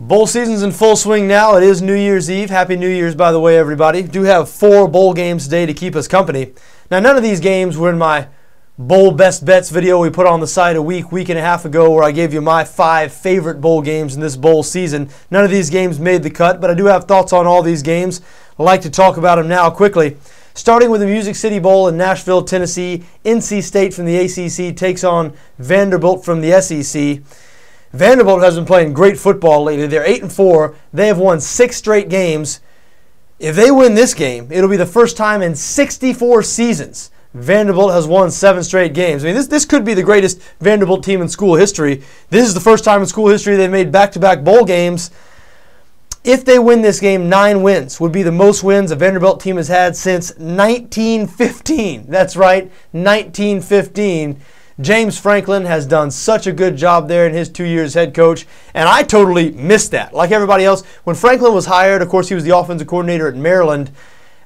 Bowl season's in full swing now. It is New Year's Eve. Happy New Year's, by the way, everybody. Do have 4 bowl games today to keep us company. Now, none of these games were in my bowl best bets video we put on the site a week and a half ago, where I gave you my 5 favorite bowl games in this bowl season. None of these games made the cut, but I do have thoughts on all these games. I'd like to talk about them now quickly. Starting with the Music City Bowl in Nashville, Tennessee. NC State from the ACC takes on Vanderbilt from the SEC. Vanderbilt has been playing great football lately. They're 8-4. They have won 6 straight games. If they win this game, it'll be the first time in 64 seasons Vanderbilt has won 7 straight games. I mean, this could be the greatest Vanderbilt team in school history. This is the first time in school history they've made back-to-back bowl games. If they win this game, 9 wins would be the most wins a Vanderbilt team has had since 1915. That's right, 1915. James Franklin has done such a good job there in his 2 years head coach, and I totally missed that. Like everybody else, when Franklin was hired, of course, he was the offensive coordinator at Maryland.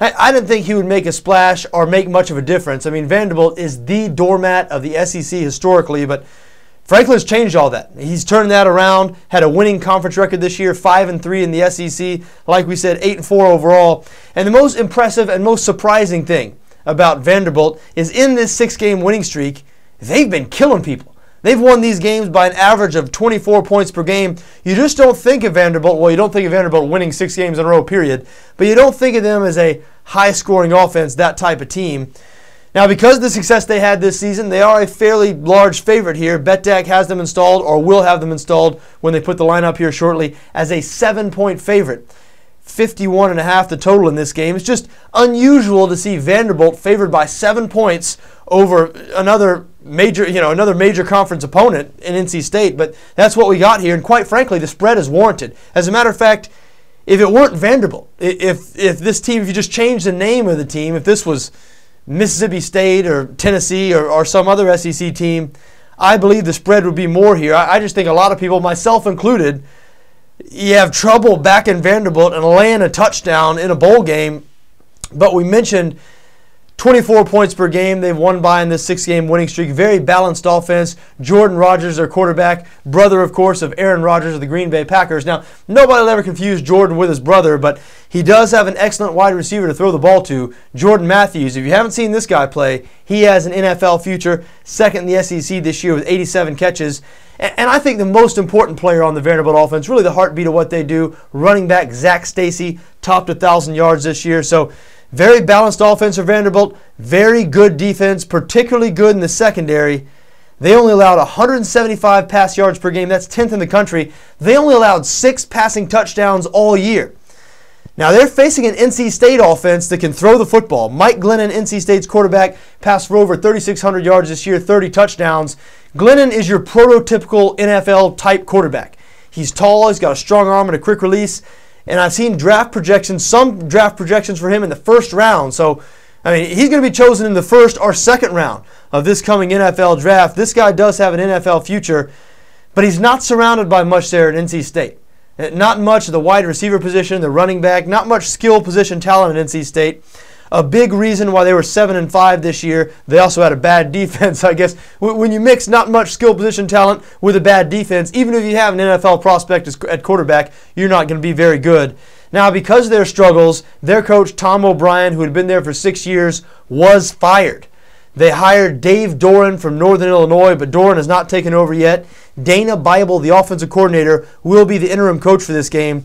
I didn't think he would make a splash or make much of a difference. I mean, Vanderbilt is the doormat of the SEC historically, but Franklin's changed all that. He's turned that around, had a winning conference record this year, 5-3 in the SEC. Like we said, 8-4 overall. And the most impressive and most surprising thing about Vanderbilt is in this 6-game winning streak, they've been killing people. They've won these games by an average of 24 points per game. You just don't think of Vanderbilt, well, you don't think of Vanderbilt winning 6 games in a row, period. But you don't think of them as a high-scoring offense, that type of team. Now, because of the success they had this season, they are a fairly large favorite here. BETDAQ has them installed, or will have them installed when they put the line up here shortly, as a 7-point favorite. 51.5 the total in this game. It's just unusual to see Vanderbilt favored by 7 points over another major conference opponent in NC State, but that's what we got here, and quite frankly, the spread is warranted. As a matter of fact, if it weren't Vanderbilt, if this team, if you just changed the name of the team, if this was Mississippi State or Tennessee or some other SEC team, I believe the spread would be more here. I just think a lot of people, myself included, you have trouble backing Vanderbilt and laying a touchdown in a bowl game. But we mentioned 24 points per game they've won by in this 6-game winning streak. Very balanced offense. Jordan Rodgers, their quarterback, brother, of course, of Aaron Rodgers of the Green Bay Packers. Now, nobody will ever confuse Jordan with his brother, but he does have an excellent wide receiver to throw the ball to, Jordan Matthews. If you haven't seen this guy play, he has an NFL future, second in the SEC this year with 87 catches. And I think the most important player on the Vanderbilt offense, really the heartbeat of what they do, running back Zach Stacy, topped 1,000 yards this year. So very balanced offense for Vanderbilt, very good defense, particularly good in the secondary. They only allowed 175 pass yards per game. That's 10th in the country. They only allowed 6 passing touchdowns all year. Now, they're facing an NC State offense that can throw the football. Mike Glennon, NC State's quarterback, passed for over 3,600 yards this year, 30 touchdowns. Glennon is your prototypical NFL-type quarterback. He's tall, he's got a strong arm and a quick release. And I've seen some draft projections for him in the first round. So, I mean, he's going to be chosen in the first or second round of this coming NFL draft. This guy does have an NFL future, but he's not surrounded by much there at NC State. Not much of the wide receiver position, the running back, not much skill position talent at NC State. A big reason why they were 7-5 this year. They also had a bad defense, I guess. When you mix not much skill position talent with a bad defense, even if you have an NFL prospect at quarterback, you're not going to be very good. Now, because of their struggles, their coach, Tom O'Brien, who had been there for 6 years, was fired. They hired Dave Doran from Northern Illinois, but Doran has not taken over yet. Dana Bible, the offensive coordinator, will be the interim coach for this game.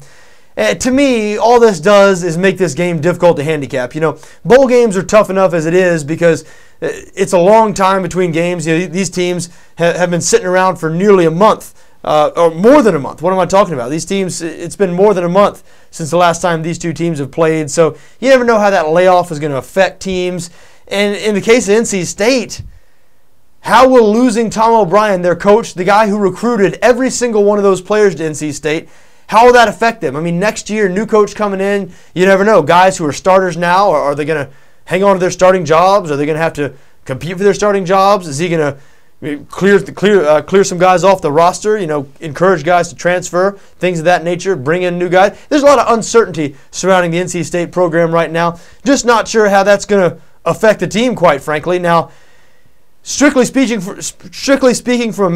To me, all this does is make this game difficult to handicap. You know, bowl games are tough enough as it is because it's a long time between games. You know, these teams have been sitting around for nearly a month, or more than a month. What am I talking about? These teams, it's been more than a month since the last time these two teams have played. So you never know how that layoff is going to affect teams. And in the case of NC State, how will losing Tom O'Brien, their coach, the guy who recruited every single one of those players to NC State, how will that affect them? I mean, next year, new coach coming in, you never know. Guys who are starters now, are they going to hang on to their starting jobs? Are they going to have to compete for their starting jobs? Is he going to clear some guys off the roster, you know, encourage guys to transfer, things of that nature, bring in new guys? There's a lot of uncertainty surrounding the NC State program right now. Just not sure how that's going to affect the team, quite frankly. Now, Strictly speaking, from a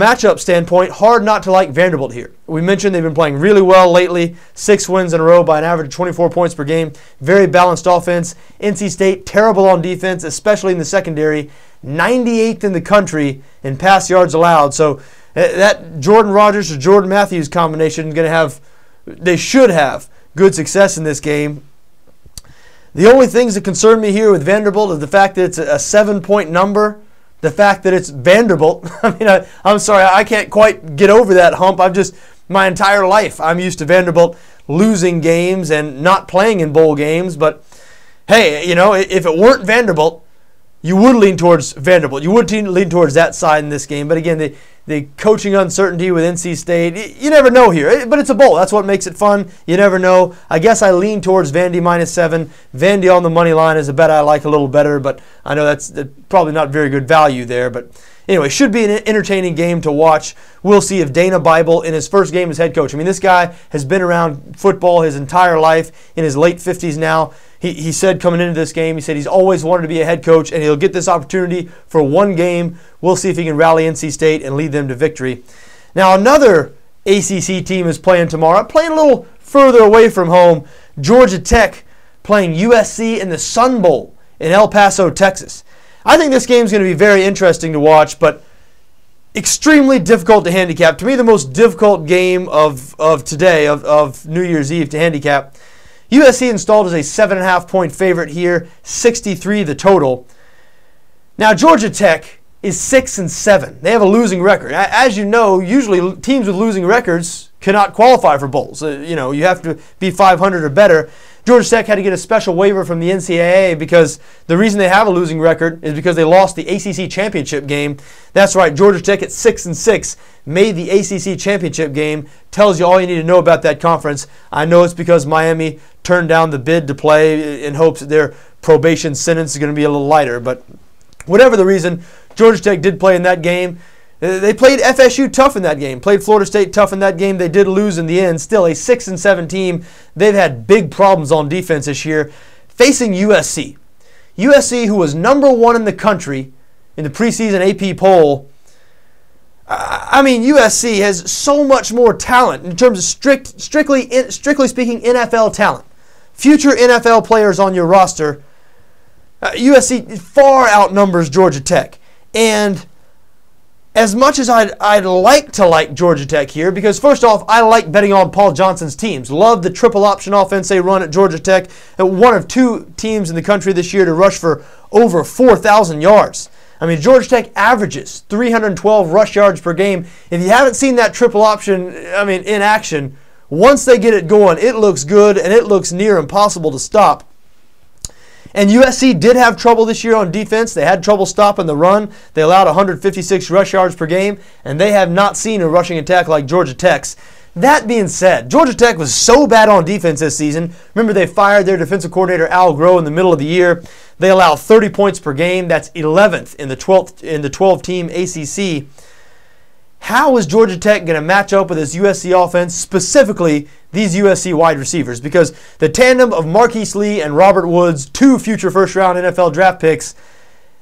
matchup standpoint, hard not to like Vanderbilt here. We mentioned they've been playing really well lately. 6 wins in a row by an average of 24 points per game. Very balanced offense. NC State, terrible on defense, especially in the secondary. 98th in the country in pass yards allowed. So that Jordan Rogers or Jordan Matthews combination is going to have, they should have good success in this game. The only things that concern me here with Vanderbilt is the fact that it's a 7-point number. The fact that it's Vanderbilt. I mean, I'm sorry, I can't quite get over that hump. My entire life, I'm used to Vanderbilt losing games and not playing in bowl games. But, hey, you know, if it weren't Vanderbilt, you would lean towards Vanderbilt. You would lean towards that side in this game. But, again, the coaching uncertainty with NC State, you never know here. But it's a bowl. That's what makes it fun. You never know. I guess I lean towards Vandy -7. Vandy on the money line is a bet I like a little better, but I know that's probably not very good value there. But anyway, should be an entertaining game to watch. We'll see if Dana Bible, in his first game as head coach, I mean, this guy has been around football his entire life, in his late 50s now. He said coming into this game, he said he's always wanted to be a head coach, and he'll get this opportunity for one game. We'll see if he can rally NC State and lead them to victory. Now, another ACC team is playing tomorrow, playing a little further away from home. Georgia Tech playing USC in the Sun Bowl in El Paso, Texas. I think this game is going to be very interesting to watch, but extremely difficult to handicap. To me, the most difficult game of today, of New Year's Eve, to handicap. USC installed as a 7.5-point favorite here, 63 the total. Now, Georgia Tech is 6-7. They have a losing record. As you know, usually teams with losing records cannot qualify for bowls. You know, you have to be 500 or better. Georgia Tech had to get a special waiver from the NCAA because the reason they have a losing record is because they lost the ACC championship game. That's right, Georgia Tech at 6-6 made the ACC championship game. Tells you all you need to know about that conference. I know it's because Miami turned down the bid to play in hopes that their probation sentence is going to be a little lighter. But whatever the reason, Georgia Tech did play in that game. They played FSU tough in that game, played Florida State tough in that game. They did lose in the end. Still a 6-7 team. They've had big problems on defense this year. Facing USC. USC, who was #1 in the country in the preseason AP poll. I mean, USC has so much more talent in terms of strictly speaking NFL talent. Future NFL players on your roster. USC far outnumbers Georgia Tech. And as much as I'd like to like Georgia Tech here, because first off, I like betting on Paul Johnson's teams. Love the triple option offense they run at Georgia Tech. One of 2 teams in the country this year to rush for over 4,000 yards. I mean, Georgia Tech averages 312 rush yards per game. If you haven't seen that triple option, I mean, in action, once they get it going, it looks good and it looks near impossible to stop. And USC did have trouble this year on defense. They had trouble stopping the run. They allowed 156 rush yards per game, and they have not seen a rushing attack like Georgia Tech's. That being said, Georgia Tech was so bad on defense this season. Remember, they fired their defensive coordinator, Al Groh, in the middle of the year. They allow 30 points per game. That's 11th in the 12-team ACC. How is Georgia Tech going to match up with this USC offense, specifically these USC wide receivers? Because the tandem of Marquise Lee and Robert Woods, 2 future first-round NFL draft picks,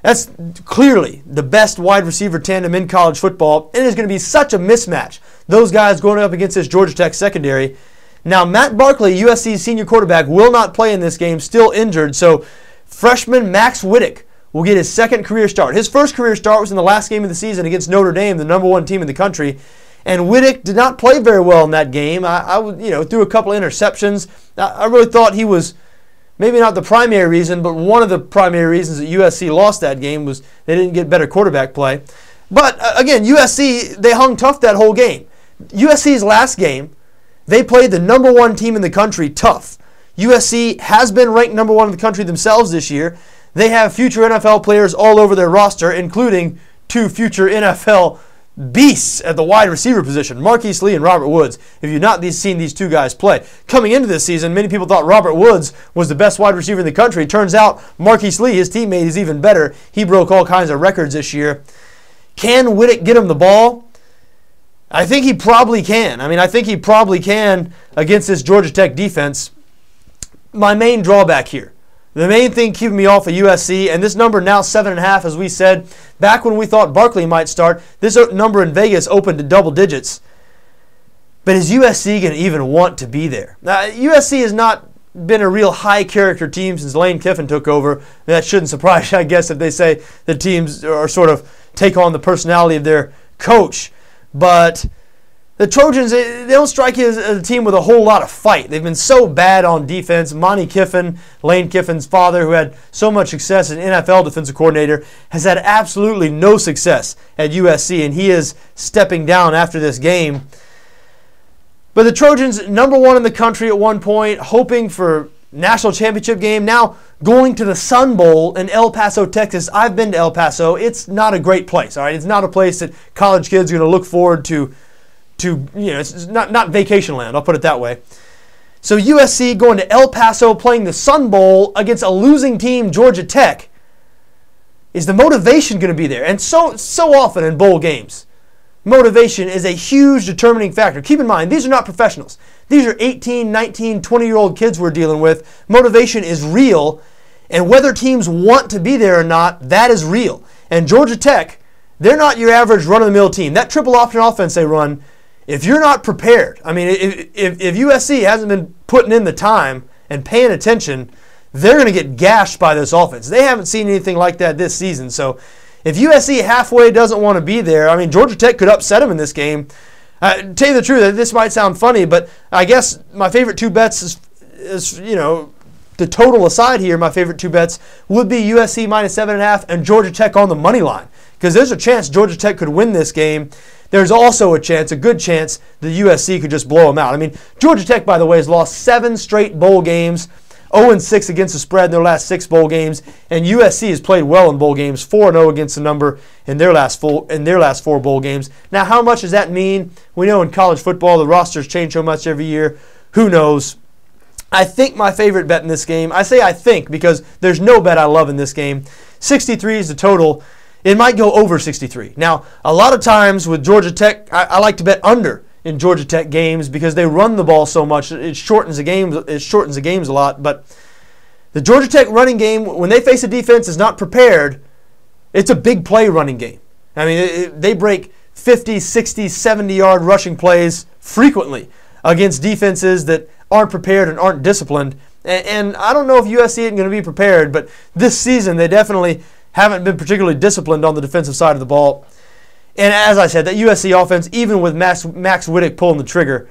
that's clearly the best wide receiver tandem in college football, and it's going to be such a mismatch. Those guys going up against this Georgia Tech secondary. Now, Matt Barkley, USC's senior quarterback, will not play in this game, still injured, so freshman Max Wittek will get his second career start. His first career start was in the last game of the season against Notre Dame, the #1 team in the country. And Wittek did not play very well in that game. I threw a couple of interceptions. I really thought he was maybe not the primary reason, but one of the primary reasons that USC lost that game was they didn't get better quarterback play. But again, USC, they hung tough that whole game. USC's last game, they played the #1 team in the country tough. USC has been ranked #1 in the country themselves this year. They have future NFL players all over their roster, including 2 future NFL beasts at the wide receiver position, Marquise Lee and Robert Woods. If you've not seen these 2 guys play. Coming into this season, many people thought Robert Woods was the best wide receiver in the country. Turns out Marquise Lee, his teammate, is even better. He broke all kinds of records this year. Can Wittek get him the ball? I think he probably can. I think he probably can against this Georgia Tech defense. My main drawback here, The main thing keeping me off of USC, and this number now 7.5, as we said, back when we thought Barkley might start, this number in Vegas opened to double digits. But is USC going to even want to be there? Now, USC has not been a real high-character team since Lane Kiffin took over. That shouldn't surprise you, I guess, if they say the teams are sort of take on the personality of their coach. But the Trojans, they don't strike you as a team with a whole lot of fight. They've been so bad on defense. Monty Kiffin, Lane Kiffin's father, who had so much success as an NFL defensive coordinator, has had absolutely no success at USC, and he is stepping down after this game. But the Trojans, #1 in the country at one point, hoping for national championship game, now going to the Sun Bowl in El Paso, Texas. I've been to El Paso. It's not a great place, all right? It's not a place that college kids are going to look forward to, it's not vacation land, I'll put it that way. So USC going to El Paso, playing the Sun Bowl against a losing team, Georgia Tech. Is the motivation going to be there? And so often in bowl games, motivation is a huge determining factor. Keep in mind, these are not professionals. These are 18, 19, 20-year-old kids we're dealing with. Motivation is real, and whether teams want to be there or not, that is real. And Georgia Tech, they're not your average run-of-the-mill team. That triple option offense they run, if you're not prepared, I mean, if USC hasn't been putting in the time and paying attention, they're going to get gashed by this offense. They haven't seen anything like that this season. So if USC halfway doesn't want to be there, I mean, Georgia Tech could upset them in this game. To tell you the truth, this might sound funny, but I guess my favorite two bets is the total aside here, my favorite two bets would be USC -7.5 and Georgia Tech on the money line. Because there's a chance Georgia Tech could win this game. There's also a good chance that USC could just blow them out. I mean, Georgia Tech, by the way, has lost 7 straight bowl games, 0-6 against the spread in their last 6 bowl games, and USC has played well in bowl games, 4-0 against the number in their last 4 bowl games. Now, how much does that mean? We know in college football the rosters change so much every year. Who knows? I think my favorite bet in this game, I say I think because there's no bet I love in this game, 63 is the total. It might go over 63. Now, a lot of times with Georgia Tech, I like to bet under in Georgia Tech games because they run the ball so much. It shortens the games. It shortens the games a lot. But the Georgia Tech running game, when they face a defense that's not prepared, it's a big play running game. I mean, they break 50, 60, 70-yard rushing plays frequently against defenses that aren't prepared and aren't disciplined. And I don't know if USC isn't going to be prepared, but this season they definitely haven't been particularly disciplined on the defensive side of the ball. And as I said, that USC offense, even with Max Whittick pulling the trigger,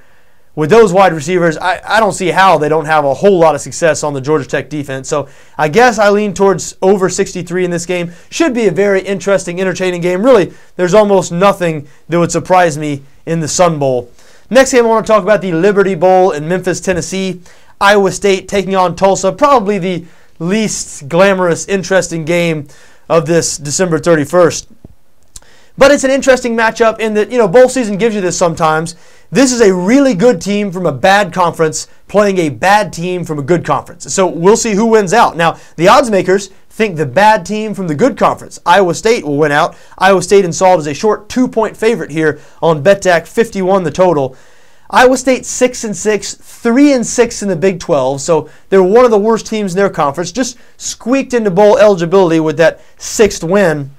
with those wide receivers, I don't see how they don't have a whole lot of success on the Georgia Tech defense. So I guess I lean towards over 63 in this game. Should be a very interesting, entertaining game. Really, there's almost nothing that would surprise me in the Sun Bowl. Next game I want to talk about the Liberty Bowl in Memphis, Tennessee. Iowa State taking on Tulsa. Probably the least glamorous, interesting game of this December 31st. But it's an interesting matchup in that, bowl season gives you this sometimes. This is a really good team from a bad conference playing a bad team from a good conference. So we'll see who wins out. Now, the odds makers think the bad team from the good conference, Iowa State, will win out. Iowa State installed as a short 2-point favorite here on BETDAQ, 51 the total. Iowa State 6-6, 3-6 in the Big 12, so they're one of the worst teams in their conference. Just squeaked into bowl eligibility with that 6th win.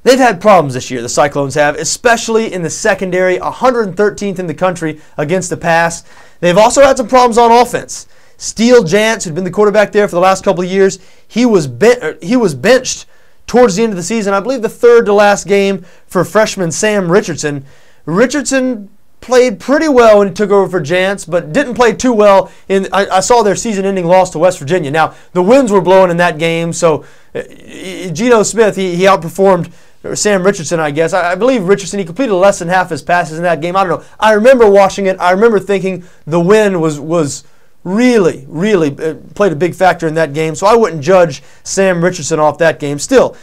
They've had problems this year, the Cyclones have, especially in the secondary, 113th in the country against the pass. They've also had some problems on offense. Steele Jantz, who'd been the quarterback there for the last couple of years, he was benched towards the end of the season, I believe the 3rd to last game for freshman Sam Richardson. Richardson played pretty well when he took over for Jantz, but didn't play too well. I saw their season-ending loss to West Virginia. Now, the winds were blowing in that game, so Geno Smith, he outperformed Sam Richardson, I guess. I believe Richardson, he completed less than half his passes in that game. I don't know. I remember watching it. I remember thinking the win was really played a big factor in that game, so I wouldn't judge Sam Richardson off that game. Still,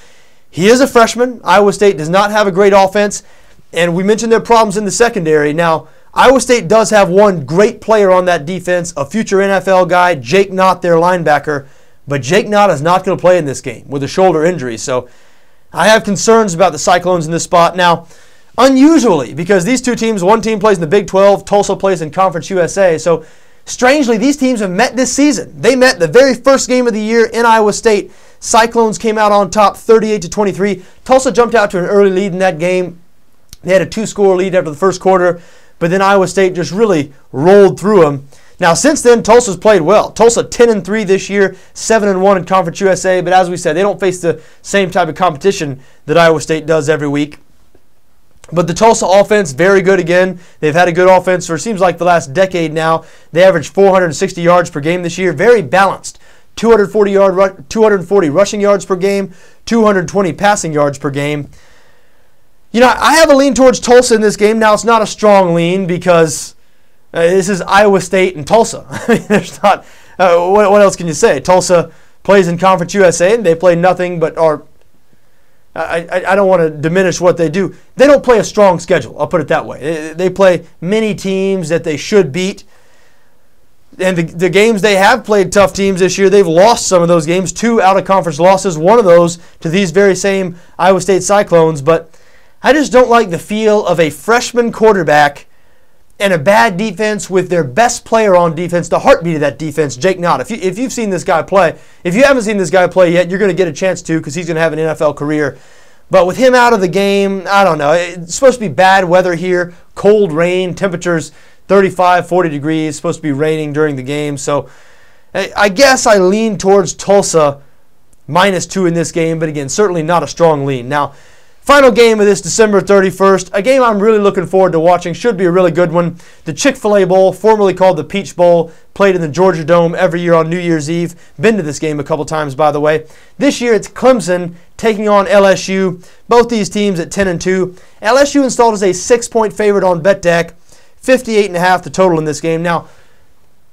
he is a freshman. Iowa State does not have a great offense, and we mentioned their problems in the secondary. Now, Iowa State does have one great player on that defense, a future NFL guy, Jake Knott, their linebacker, but Jake Knott is not going to play in this game with a shoulder injury, so I have concerns about the Cyclones in this spot. Now, unusually, because these two teams, one team plays in the Big 12, Tulsa plays in Conference USA, so Strangely, these teams have met this season. They met the very first game of the year in Iowa State. Cyclones came out on top 38-23. Tulsa jumped out to an early lead in that game. They had a 2-score lead after the first quarter, but then Iowa State just really rolled through them. Now, since then, Tulsa's played well. Tulsa 10-3 this year, 7-1 in Conference USA, but as we said, they don't face the same type of competition that Iowa State does every week. But the Tulsa offense, very good again. They've had a good offense for, it seems like, the last decade now. They averaged 460 yards per game this year. Very balanced. 240 rushing yards per game, 220 passing yards per game. You know, I have a lean towards Tulsa in this game. Now, it's not a strong lean because this is Iowa State and Tulsa. I mean, there's not, what else can you say? Tulsa plays in Conference USA, and they play nothing but are, I don't want to diminish what they do. They don't play a strong schedule, I'll put it that way. They play many teams that they should beat. And the games they have played tough teams this year, they've lost some of those games. 2 out-of-conference losses, one of those to these very same Iowa State Cyclones. But I just don't like the feel of a freshman quarterback and a bad defense with their best player on defense, the heartbeat of that defense, Jake Knott. If you've seen this guy play, if you haven't seen this guy play yet, you're going to get a chance to because he's going to have an NFL career. But with him out of the game, I don't know. It's supposed to be bad weather here, cold rain, temperatures 35, 40 degrees, supposed to be raining during the game. So I guess I lean towards Tulsa -2 in this game, but again, certainly not a strong lean. Now, final game of this December 31st, a game I'm really looking forward to watching, should be a really good one. The Chick-fil-A Bowl, formerly called the Peach Bowl, played in the Georgia Dome every year on New Year's Eve. Been to this game a couple times, by the way. This year it's Clemson taking on LSU. Both these teams at 10-2. LSU installed as a 6-point favorite on BETDAQ. 58.5 the total in this game. Now,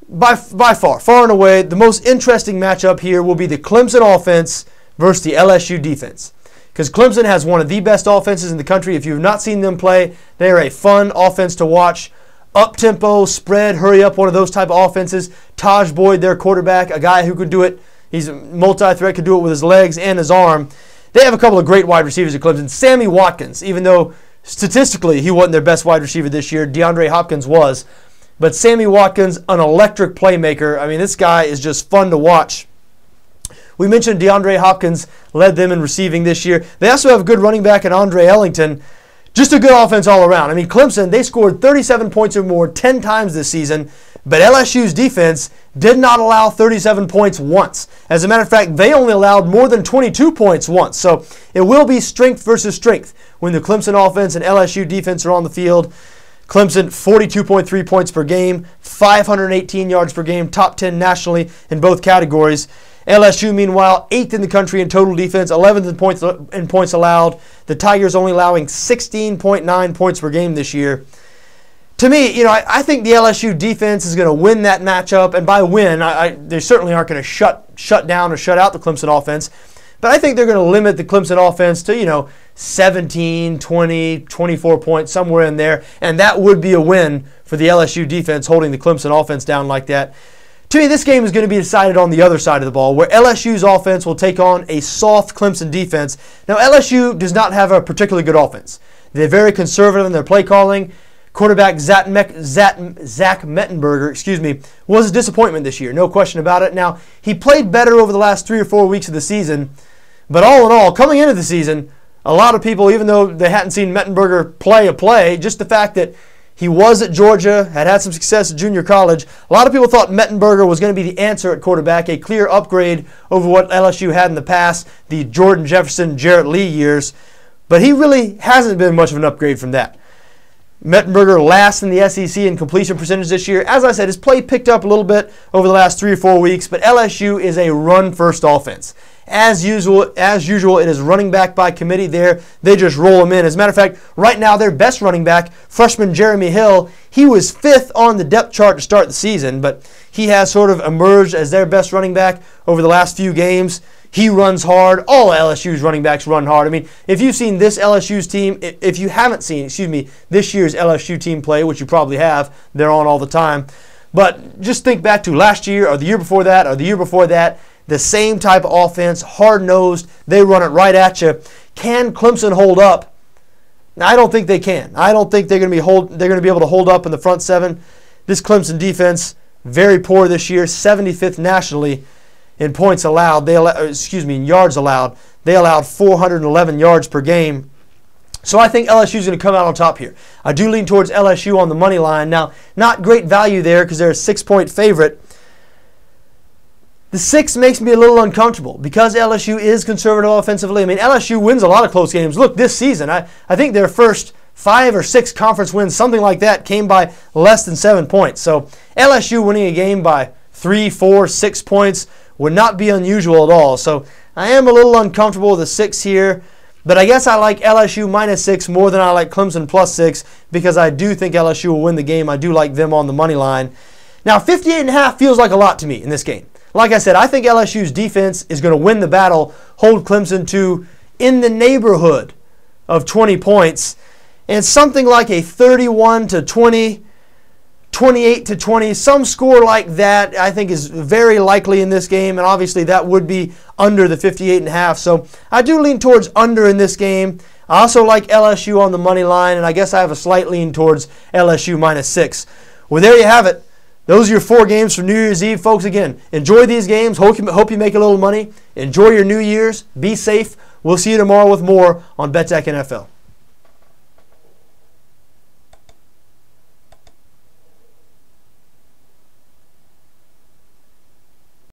by far and away, the most interesting matchup here will be the Clemson offense versus the LSU defense. Because Clemson has one of the best offenses in the country. If you've not seen them play, they are a fun offense to watch. Up-tempo, spread, hurry up, one of those type of offenses. Taj Boyd, their quarterback, a guy who could do it. He's a multi-threat, could do it with his legs and his arm. They have a couple of great wide receivers at Clemson. Sammy Watkins, even though statistically, he wasn't their best wide receiver this year. DeAndre Hopkins was. But Sammy Watkins, an electric playmaker. I mean, this guy is just fun to watch. We mentioned DeAndre Hopkins led them in receiving this year. They also have a good running back in Andre Ellington. Just a good offense all around. I mean, Clemson, they scored 37 points or more 10 times this season, but LSU's defense did not allow 37 points once. As a matter of fact, they only allowed more than 22 points once. So it will be strength versus strength when the Clemson offense and LSU defense are on the field. Clemson, 42.3 points per game, 518 yards per game, top 10 nationally in both categories. LSU, meanwhile, 8th in the country in total defense, 11th in points allowed. The Tigers only allowing 16.9 points per game this year. To me, you know, I think the LSU defense is going to win that matchup, and by win, they certainly aren't going to shut down or shut out the Clemson offense. But I think they're going to limit the Clemson offense to, 17, 20, 24 points, somewhere in there. And that would be a win for the LSU defense holding the Clemson offense down like that. To me, this game is going to be decided on the other side of the ball, where LSU's offense will take on a soft Clemson defense. Now, LSU does not have a particularly good offense. They're very conservative in their play calling. Quarterback Zach Mettenberger, was a disappointment this year, no question about it. Now, he played better over the last 3 or 4 weeks of the season, but all in all, coming into the season, a lot of people, even though they hadn't seen Mettenberger play, just the fact that he was at Georgia, had some success at junior college, a lot of people thought Mettenberger was going to be the answer at quarterback, a clear upgrade over what LSU had in the past, the Jordan Jefferson, Jarrett Lee years, but he really hasn't been much of an upgrade from that. Mettenberger last in the SEC in completion percentage this year. As I said, his play picked up a little bit over the last 3 or 4 weeks, but LSU is a run-first offense. As usual, it is running back by committee there. They just roll them in. As a matter of fact, right now, their best running back, freshman Jeremy Hill, he was 5th on the depth chart to start the season, but he has sort of emerged as their best running back over the last few games. He runs hard. All LSU's running backs run hard. I mean, if you've seen this LSU's team, if you haven't seen, this year's LSU team play, which you probably have, they're on all the time. But just think back to last year or the year before that or the year before that, the same type of offense, hard-nosed, they run it right at you. Can Clemson hold up? Now, I don't think they can. I don't think they're going to be able to hold up in the front seven. This Clemson defense, very poor this year, 75th nationally in points allowed. In yards allowed. They allowed 411 yards per game. So I think LSU is going to come out on top here. I do lean towards LSU on the money line. Now, not great value there because they're a 6-point favorite. The 6 makes me a little uncomfortable because LSU is conservative offensively. I mean, LSU wins a lot of close games. Look, this season, I think their first 5 or 6 conference wins, something like that, came by less than 7 points. So LSU winning a game by 3, 4, 6 points would not be unusual at all. So I am a little uncomfortable with the 6 here. But I guess I like LSU -6 more than I like Clemson +6 because I do think LSU will win the game. I do like them on the money line. Now, 58.5 feels like a lot to me in this game. Like I said, I think LSU's defense is going to win the battle, hold Clemson to in the neighborhood of 20 points, and something like a 31-20, 28-20, some score like that I think is very likely in this game, and obviously that would be under the 58.5. So I do lean towards under in this game. I also like LSU on the money line, and I guess I have a slight lean towards LSU -6. Well, there you have it. Those are your 4 games for New Year's Eve, folks. Again, enjoy these games. Hope you make a little money. Enjoy your New Year's. Be safe. We'll see you tomorrow with more on BETDAQ NFL.